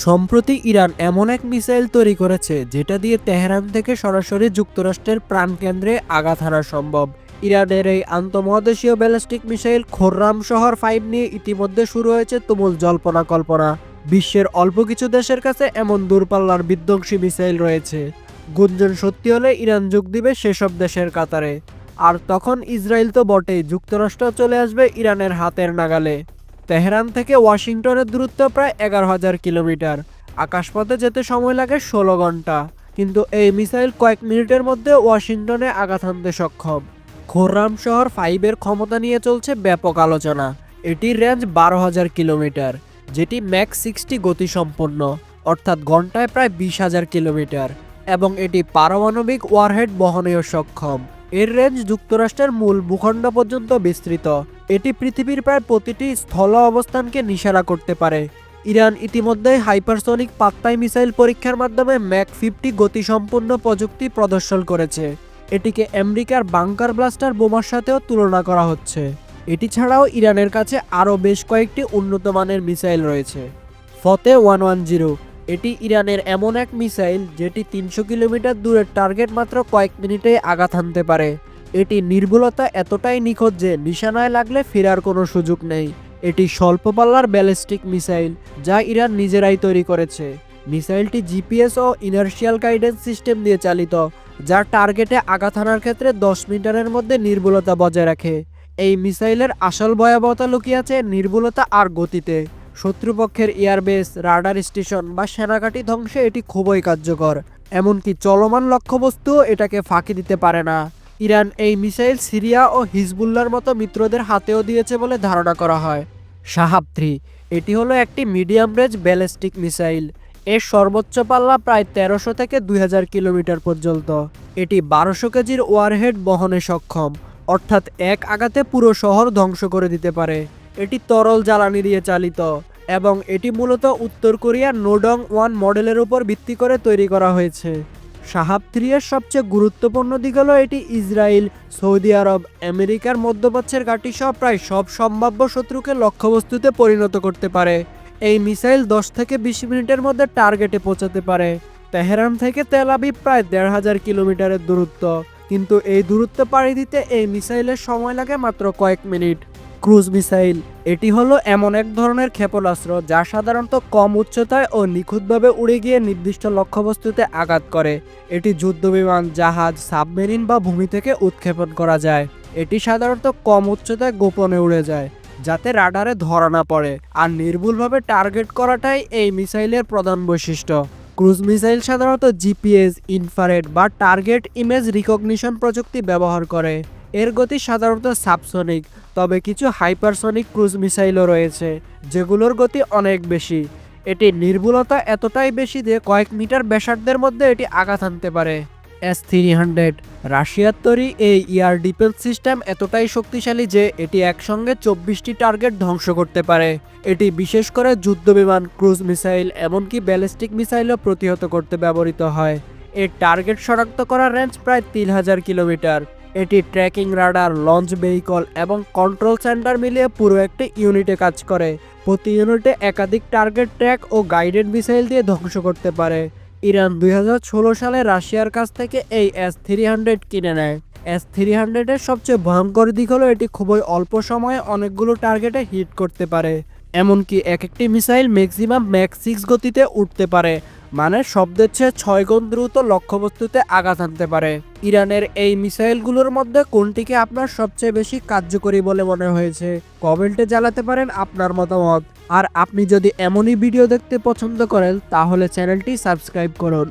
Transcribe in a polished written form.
সম্প্রতি ইরান এমন এক মিসাইল তৈরি করেছে যেটা দিয়ে তেহরান থেকে সরাসরি যুক্তরাষ্ট্রের প্রাণকেন্দ্রে আঘাত হানা সম্ভব। ইরানের এই আন্তঃমহাদেশীয় ব্যালিস্টিক মিসাইল খোররাম শহর 5 নিয়ে ইতিমধ্যে শুরু হয়েছে তুমুল জল্পনা কল্পনা। বিশ্বের অল্প কিছু দেশের কাছে এমন দূরপাল্লার বিধ্বংসী মিসাইল রয়েছে। গুঞ্জন সত্যি হলে ইরান যোগ দিবে সেসব দেশের কাতারে। আর তখন ইসরায়েল তো বটেই, যুক্তরাষ্ট্র চলে আসবে ইরানের হাতের নাগালে। তেহরান থেকে ওয়াশিংটনের দূরত্ব প্রায় 11,000 কিলোমিটার। আকাশপথে যেতে সময় লাগে 16 ঘন্টা, কিন্তু এই মিসাইল কয়েক মিনিটের মধ্যে ওয়াশিংটনে আঘাত হানতে সক্ষম। খোররাম শহর 5-এর ক্ষমতা নিয়ে চলছে ব্যাপক আলোচনা। এটির রেঞ্জ 12,000 কিলোমিটার, যেটি ম্যাক 60 গতিসম্পন্ন, অর্থাৎ ঘন্টায় প্রায় 20,000 কিলোমিটার, এবং এটি পারমাণবিক ওয়ারহেড বহনেও সক্ষম। এর রেঞ্জ যুক্তরাষ্ট্রের মূল ভূখণ্ড পর্যন্ত বিস্তৃত। এটি পৃথিবীর প্রায় প্রতিটি স্থল অবস্থানকে নিশানা করতে পারে। ইরান ইতিমধ্যেই হাইপারসনিক পাত্তাই মিসাইল পরীক্ষার মাধ্যমে ম্যাক 50 গতিসম্পন্ন প্রযুক্তি প্রদর্শন করেছে। এটিকে আমেরিকার বাংকার ব্লাস্টার বোমার সাথেও তুলনা করা হচ্ছে। এটি ছাড়াও ইরানের কাছে আরও বেশ কয়েকটি উন্নত মানের মিসাইল রয়েছে। ফতে 110, এটি ইরানের এমন এক মিসাইল যেটি 300 কিলোমিটার দূরের টার্গেট মাত্র কয়েক মিনিটে আঘাত হানতে পারে। এটি নির্ভুলতা এতটাই নিখুঁত যে নিশানায় লাগলে ফেরার কোনো সুযোগ নেই। এটি স্বল্প পাল্লার ব্যালিস্টিক মিসাইল, যা ইরান নিজেরাই তৈরি করেছে। মিসাইলটি জিপিএস ও ইনার্শিয়াল গাইডেন্স সিস্টেম দিয়ে চালিত, যা টার্গেটে আঘাত হানার ক্ষেত্রে 10 মিটারের মধ্যে নির্ভুলতা বজায় রাখে। এই মিসাইলের আসল ভয়াবহতা লুকিয়ে আছে নির্ভুলতা আর গতিতে। শত্রুপক্ষের এয়ারবেস, রাডার স্টেশন বা সেনাঘাঁটি ধ্বংসে এটি খুবই কার্যকর। এমনকি চলমান লক্ষ্যবস্তুও এটাকে ফাঁকি দিতে পারে না। ইরান এই মিসাইল সিরিয়া ও হিজবুল্লার মতো মিত্রদের হাতেও দিয়েছে বলে ধারণা করা হয়। শাহাব 3, এটি হলো একটি মিডিয়াম রেঞ্জ ব্যালিস্টিক মিসাইল। এর সর্বোচ্চ পাল্লা প্রায় 1300 থেকে 2000 কিলোমিটার পর্যন্ত। এটি 1200 কেজির ওয়ারহেড বহনে সক্ষম, অর্থাৎ এক আঘাতে পুরো শহর ধ্বংস করে দিতে পারে। এটি তরল জ্বালানি দিয়ে চালিত, এবং এটি মূলত উত্তর কোরিয়ার নোডং 1 মডেলের উপর ভিত্তি করে তৈরি করা হয়েছে। শাহাব 3 এর সবচেয়ে গুরুত্বপূর্ণ দিক হলো এটি ইসরায়েল, সৌদি আরব, আমেরিকার মধ্যপ্রাচ্যের ঘাঁটি সহ প্রায় সব সম্ভাব্য শত্রুকে লক্ষ্যবস্তুতে পরিণত করতে পারে। এই মিসাইল 10 থেকে 20 মিনিটের মধ্যে টার্গেটে পৌঁছাতে পারে। তেহরান থেকে তেল আবিব প্রায় 1,500 কিলোমিটারের দূরত্ব, কিন্তু এই দূরত্ব পাড়ি দিতে এই মিসাইলের সময় লাগে মাত্র কয়েক মিনিট। ক্রুজ মিসাইল, এটি হলো এমন এক ধরনের ক্ষেপণাস্ত্র যা সাধারণত কম উচ্চতায় ও নিখুঁতভাবে উড়ে গিয়ে নির্দিষ্ট লক্ষ্যবস্তুতে আঘাত করে। এটি যুদ্ধবিমান, জাহাজ, সাবমেরিন বা ভূমি থেকে উৎক্ষেপণ করা যায়। এটি সাধারণত কম উচ্চতায় গোপনে উড়ে যায়, যাতে রাডারে ধরা না পড়ে, আর নির্ভুলভাবে টার্গেট করাটাই এই মিসাইলের প্রধান বৈশিষ্ট্য। ক্রুজ মিসাইল সাধারণত জিপিএস, ইনফ্রারেড বা টার্গেট ইমেজ রিকগনিশন প্রযুক্তি ব্যবহার করে। এর গতি সাধারণত সাবসনিক, তবে কিছু হাইপারসনিক ক্রুজ মিসাইলও রয়েছে যেগুলোর গতি অনেক বেশি। এটির নির্ভুলতা এতটাই বেশি যে কয়েক মিটার ব্যাসার্ধের মধ্যে এটি আঘাত হানতে পারে। S-300, রাশিয়ার তৈরি এই এয়ার ডিফেন্স সিস্টেম এতটাই শক্তিশালী যে এটি একসঙ্গে 24টি টার্গেট ধ্বংস করতে পারে। এটি বিশেষ করে যুদ্ধবিমান, ক্রুজ মিসাইল, এমনকি ব্যালিস্টিক মিসাইলও প্রতিহত করতে ব্যবহৃত হয়। এর টার্গেট শনাক্ত করার রেঞ্জ প্রায় 3,000 কিলোমিটার। এটি ট্র্যাকিং রাডার, লঞ্চ ভেহিকল এবং কন্ট্রোল সেন্টার মিলিয়ে পুরো একটি ইউনিটে কাজ করে। প্রতি ইউনিটে একাধিক টার্গেট ট্র্যাক ও গাইডেড মিসাইল দিয়ে ধ্বংস করতে পারে। ইরান 2016 সালে রাশিয়ার কাছ থেকে এই S-300 কিনে নেয়। S-300 এর সবচেয়ে ভয়ঙ্কর দিক হলো এটি খুবই অল্প সময়ে অনেকগুলো টার্গেটে হিট করতে পারে। এমনকি একটি মিসাইল ম্যাক্সিমাম ম্যাক 6 গতিতে উঠতে পারে, মানে শব্দের চেয়ে 6 গুণ দ্রুত লক্ষ্যবস্তুতে আঘাত হানতে পারে। ইরানের এই মিসাইলগুলোর মধ্যে কোনটিকে আপনার সবচেয়ে বেশি কার্যকরী বলে মনে হয়েছে কমেন্টে জানাতে পারেন আপনার মতামত। আর আপনি যদি এমনই ভিডিও দেখতে পছন্দ করেন তাহলে চ্যানেলটি সাবস্ক্রাইব করুন।